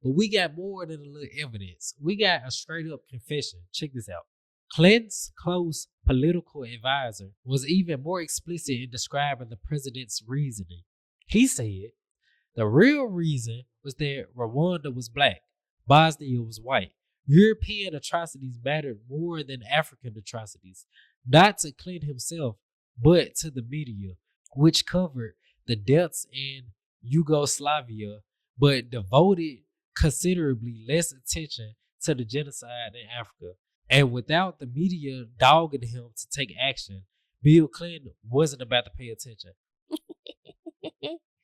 But we got more than a little evidence. We got a straight up confession. Check this out. Clinton's close political advisor was even more explicit in describing the president's reasoning. He said the real reason was that Rwanda was black, Bosnia was white. European atrocities mattered more than African atrocities, not to Clinton himself, but to the media, which covered the deaths in Yugoslavia, but devoted considerably less attention to the genocide in Africa. And without the media dogging him to take action, Bill Clinton wasn't about to pay attention.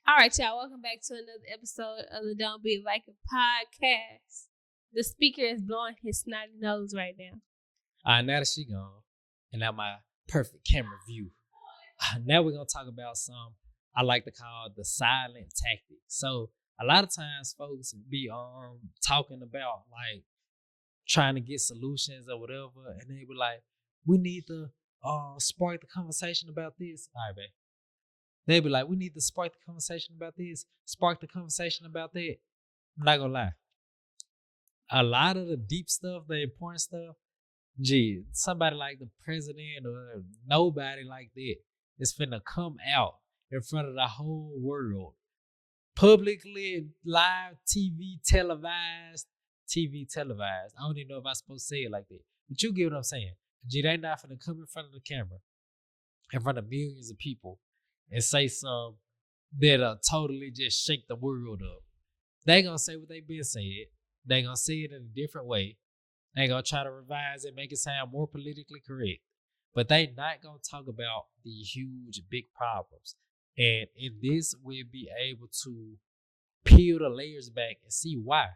All right, y'all. Welcome back to another episode of the Don't Be Like a podcast. The speaker is blowing his snotty nose right now. Now that she gone, and now my perfect camera view. Now we're gonna talk about some I like to call the silent tactic. So a lot of times folks be talking about like trying to get solutions or whatever, and they be like, we need to spark the conversation about this. All right, babe. They be like, we need to spark the conversation about this, spark the conversation about that. I'm not gonna lie. A lot of the deep stuff, the important stuff, somebody like the president or nobody like that is finna come out in front of the whole world. Publicly, live, TV televised. I don't even know if I'm supposed to say it like that. But you get what I'm saying. They not finna come in front of the camera, in front of millions of people, and say something that'll totally just shake the world up. They gonna say what they been saying. They gonna say it in a different way. They gonna try to revise it, make it sound more politically correct. But they not gonna talk about the huge, big problems. And in this, we'll be able to peel the layers back and see why.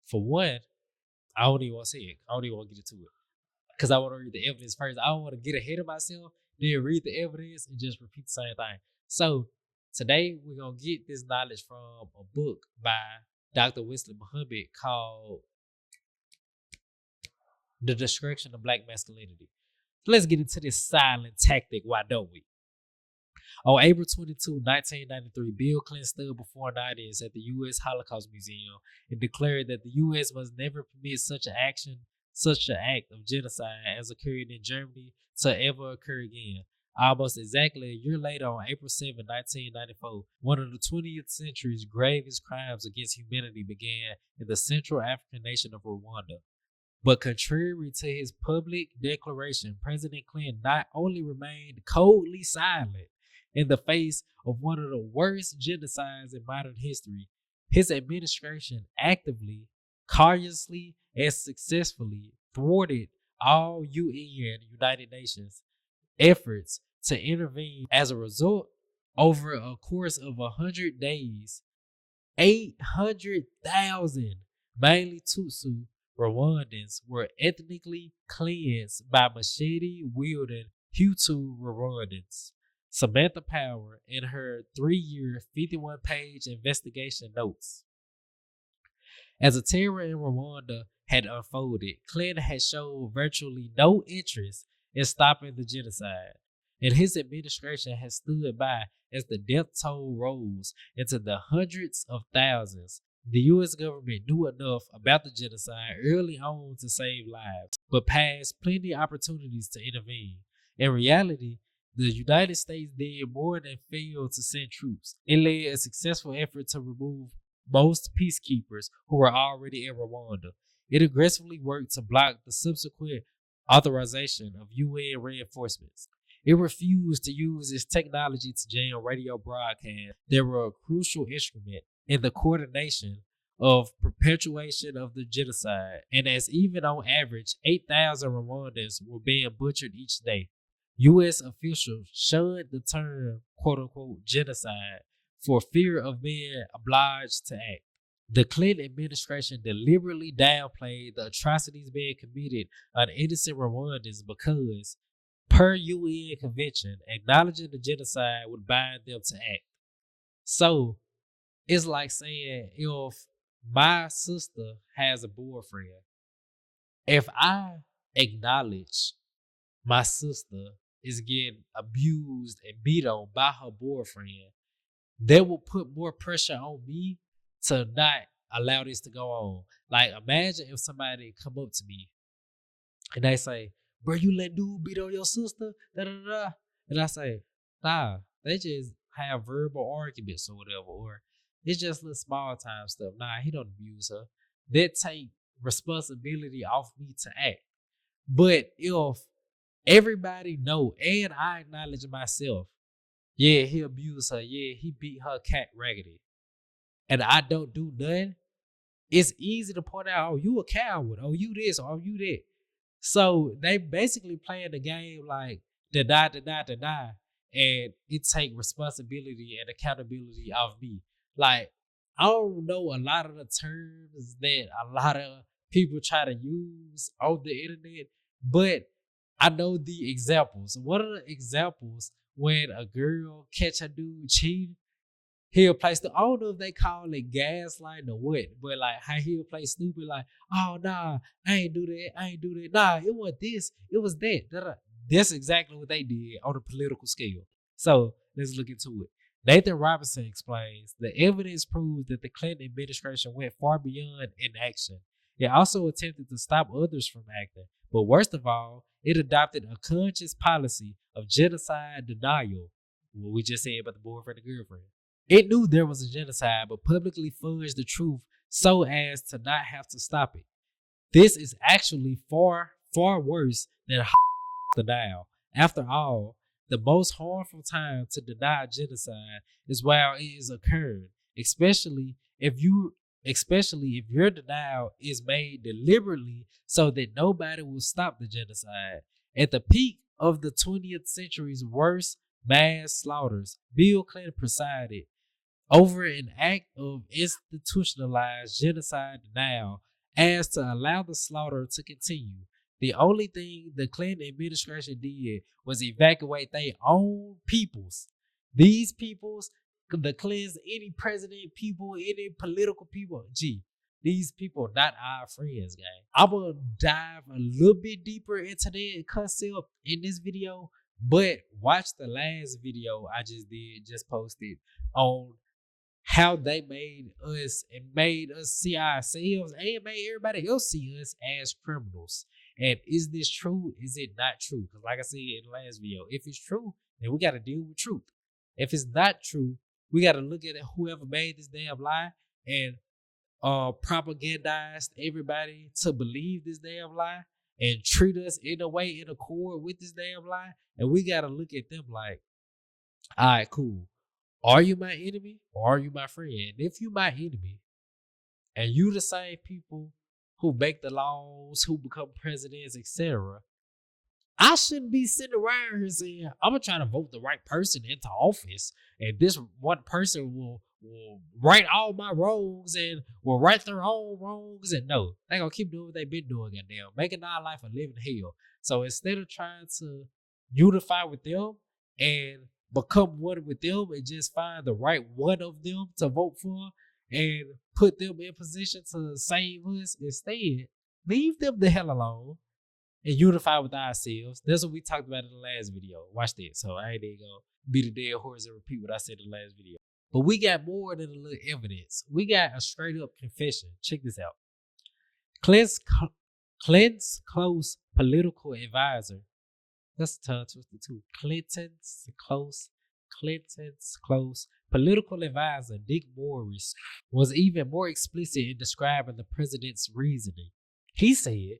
For one, I don't even want to say it. I don't even want to get into it. Because I want to read the evidence first. I don't want to get ahead of myself, then read the evidence and just repeat the same thing. So today, we're going to get this knowledge from a book by Dr. Wesley Muhammad called The Destruction of Black Masculinity. Let's get into this silent tactic, why don't we? On April 22, 1993, Bill Clinton stood before an audience at the U.S. Holocaust Museum and declared that the U.S. must never permit such an act of genocide as occurred in Germany to ever occur again. Almost exactly a year later, on April 7, 1994, one of the 20th century's gravest crimes against humanity began in the Central African nation of Rwanda. But contrary to his public declaration, President Clinton not only remained coldly silent in the face of one of the worst genocides in modern history, his administration actively, courageously, and successfully thwarted all UN, United Nations, efforts to intervene. As a result, over a course of 100 days, 800,000, mainly Tutsi Rwandans, were ethnically cleansed by machete-wielding Hutu Rwandans. Samantha Power, in her 3-year, 51-page investigation, notes, as the terror in Rwanda had unfolded, Clinton had shown virtually no interest in stopping the genocide, and his administration has stood by as the death toll rose into the hundreds of thousands. The U.S. government knew enough about the genocide early on to save lives, but passed plenty of opportunities to intervene. In reality, the United States did more than fail to send troops. It led a successful effort to remove most peacekeepers who were already in Rwanda. It aggressively worked to block the subsequent authorization of UN reinforcements. It refused to use its technology to jam radio broadcasts that were a crucial instrument in the coordination of perpetuation of the genocide, and as even on average 8,000 Rwandans were being butchered each day. U.S. officials shunned the term quote-unquote genocide for fear of being obliged to act. The Clinton administration deliberately downplayed the atrocities being committed on innocent Rwandans because, per UN convention, acknowledging the genocide would bind them to act. So, it's like saying if my sister has a boyfriend, if I acknowledge my sister is getting abused and beat on by her boyfriend, that will put more pressure on me to not allow this to go on. Like, imagine if somebody come up to me and they say, bro, you let dude beat on your sister? Da, da, da, da. And I say, nah, they just have verbal arguments or whatever. Or it's just little small time stuff. Nah, he don't abuse her. That take responsibility off me to act. But if everybody know and I acknowledge myself, yeah, he abused her. Yeah, he beat her cat raggedy. And I don't do nothing. It's easy to point out, oh, you a coward. Oh, you this. Oh, you that. So they basically playing the game like deny, deny, deny. And it take responsibility and accountability of me. Like, I don't know a lot of the terms that a lot of people try to use on the internet, but I know the examples. What are the examples when a girl catch a dude cheating? He'll play I don't know if they call it gaslighting or what, but like how he'll play stupid, like, oh nah, I ain't do that, I ain't do that. Nah, it was this, it was that. Da-da. That's exactly what they did on a political scale. So let's look into it. Nathan Robinson explains the evidence proves that the Clinton administration went far beyond inaction. It also attempted to stop others from acting. But worst of all, it adopted a conscious policy of genocide denial. What we just said about the boyfriend and girlfriend. It knew there was a genocide, but publicly fudged the truth so as to not have to stop it. This is actually far, far worse than denial. After all, the most harmful time to deny genocide is while it is occurring, especially if your denial is made deliberately so that nobody will stop the genocide. At the peak of the 20th century's worst mass slaughters, Bill Clinton presided over an act of institutionalized genocide denial as to allow the slaughter to continue. The only thing the Clinton administration did was evacuate their own peoples. These peoples, the Clintons, any president people, any political people, these people are not our friends, gang. I'm going to dive a little bit deeper into that concept in this video, but watch the last video I just posted on how they made us see ourselves and made everybody else see us as criminals. And is this true? Is it not true? Because like I said in the last video, if it's true, then we got to deal with truth. If it's not true, we got to look at whoever made this damn lie and propagandized everybody to believe this damn lie and treat us in a way in accord with this damn lie. And we got to look at them like, all right, cool. Are you my enemy or are you my friend? If you my enemy and you the same people who make the laws, who become presidents, etc., I shouldn't be sitting around here saying, I'm going to try to vote the right person into office and this one person will right all my wrongs and will right their own wrongs. And no, they going to keep doing what they've been doing, goddamn, making our life a living hell. So instead of trying to unify with them and become one with them and just find the right one of them to vote for and put them in position to save us, instead, leave them the hell alone and unify with ourselves. That's what we talked about in the last video. Watch this. So I ain't even gonna beat a dead horse and repeat what I said in the last video. But we got more than a little evidence. We got a straight up confession. Check this out. Clinton's close political advisor. That's a tongue twister too. Clinton's close political advisor, Dick Morris, was even more explicit in describing the president's reasoning. He said,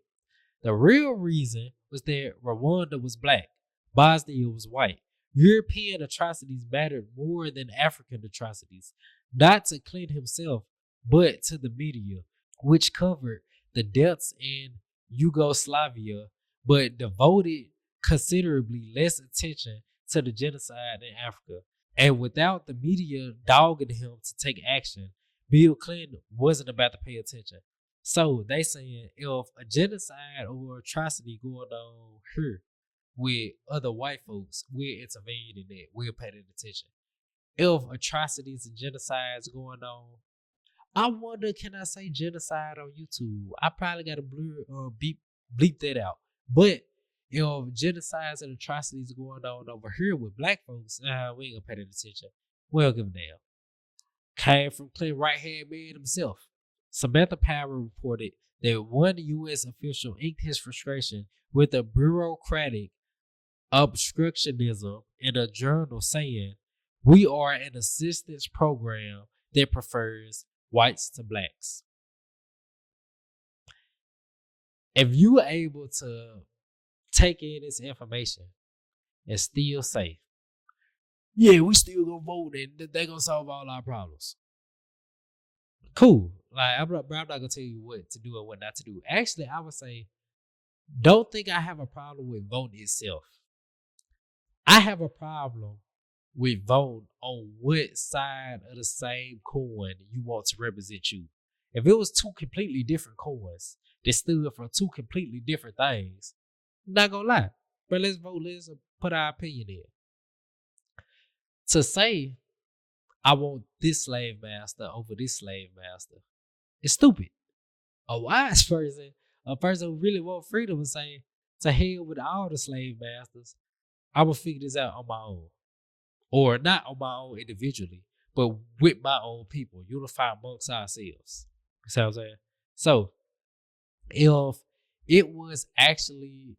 the real reason was that Rwanda was black, Bosnia was white. European atrocities mattered more than African atrocities, not to Clinton himself, but to the media, which covered the deaths in Yugoslavia, but devoted considerably less attention to the genocide in Africa. And without the media dogging him to take action, Bill Clinton wasn't about to pay attention. So they saying if a genocide or atrocity going on here with other white folks, we'll intervene in that. We'll pay that attention. If atrocities and genocides going on, I wonder, can I say genocide on YouTube? I probably got to bleep that out. But if genocides and atrocities going on over here with black folks, we ain't gonna pay that attention. We don't give a damn. Came from Clinton right hand man himself. Samantha Power reported that one U.S. official inked his frustration with the bureaucratic obstructionism in a journal saying, "We are an assistance program that prefers whites to blacks." If you are able to take in this information and still say, "Yeah, we still gonna vote and they gonna solve all our problems," cool. Like I'm not gonna tell you what to do and what not to do. Actually, I would say, don't think I have a problem with voting itself. I have a problem with voting on what side of the same coin you want to represent you. If it was two completely different coins that stood for two completely different things, I'm not gonna lie. But let's vote, let's put our opinion in. To say I want this slave master over this slave master, it's stupid. A wise person, a person who really wants freedom, would say, to hell with all the slave masters. I will figure this out on my own. Or not on my own individually, but with my own people, unify amongst ourselves. You see what I'm saying? So, if it was actually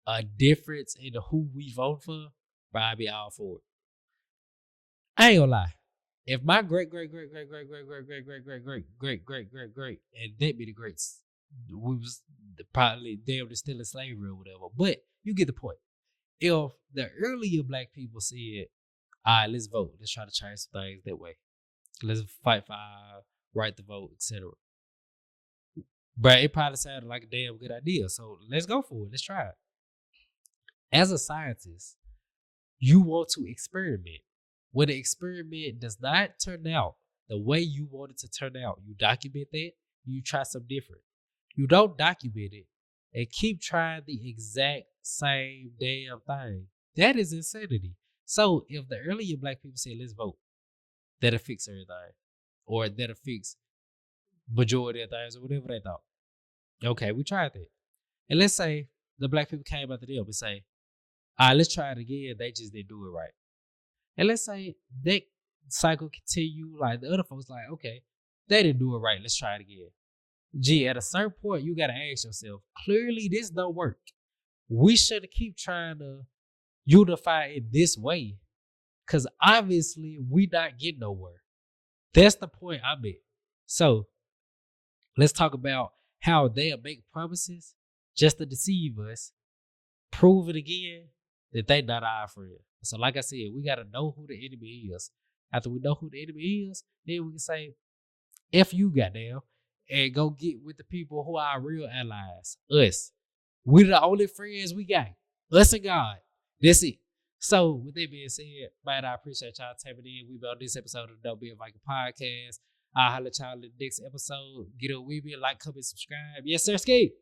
a difference in who we vote for, I'd be all for it. I ain't gonna lie. If my great, and that be the greats, we was probably damn still in slavery or whatever. But you get the point. If the earlier black people said, "All right, let's vote. Let's try to change some things that way. Let's fight for our right to vote, etc." But it probably sounded like a damn good idea. So let's go for it. Let's try it. As a scientist, you want to experiment. When the experiment does not turn out the way you want it to turn out, you document that, you try something different. You don't document it and keep trying the exact same damn thing. That is insanity. So if the earlier black people say, "Let's vote," that'll fix everything. Or that'll fix majority of things or whatever they thought. Okay, we tried that. And let's say the black people came after them and say, "All right, let's try it again. They just didn't do it right." And let's say that cycle continue, like the other folks like, "Okay, they didn't do it right. Let's try it again." Gee, at a certain point, you gotta ask yourself, clearly this don't work. We should keep trying to unify it this way. Cause obviously we not getting nowhere. That's the point I'm at. So let's talk about how they'll make promises just to deceive us, prove it again that they not our friend. So like I said, we gotta know who the enemy is. After we know who the enemy is, then we can say, "F you, goddamn," and go get with the people who are our real allies. Us. We're the only friends we got. Us and God. That's it. So with that being said, man, I appreciate y'all tapping in. We've been on this episode of the Don't Be a Viking podcast. I'll holler at y'all in the next episode. Get a wee bit, like, comment, subscribe. Yes, sir, Skate.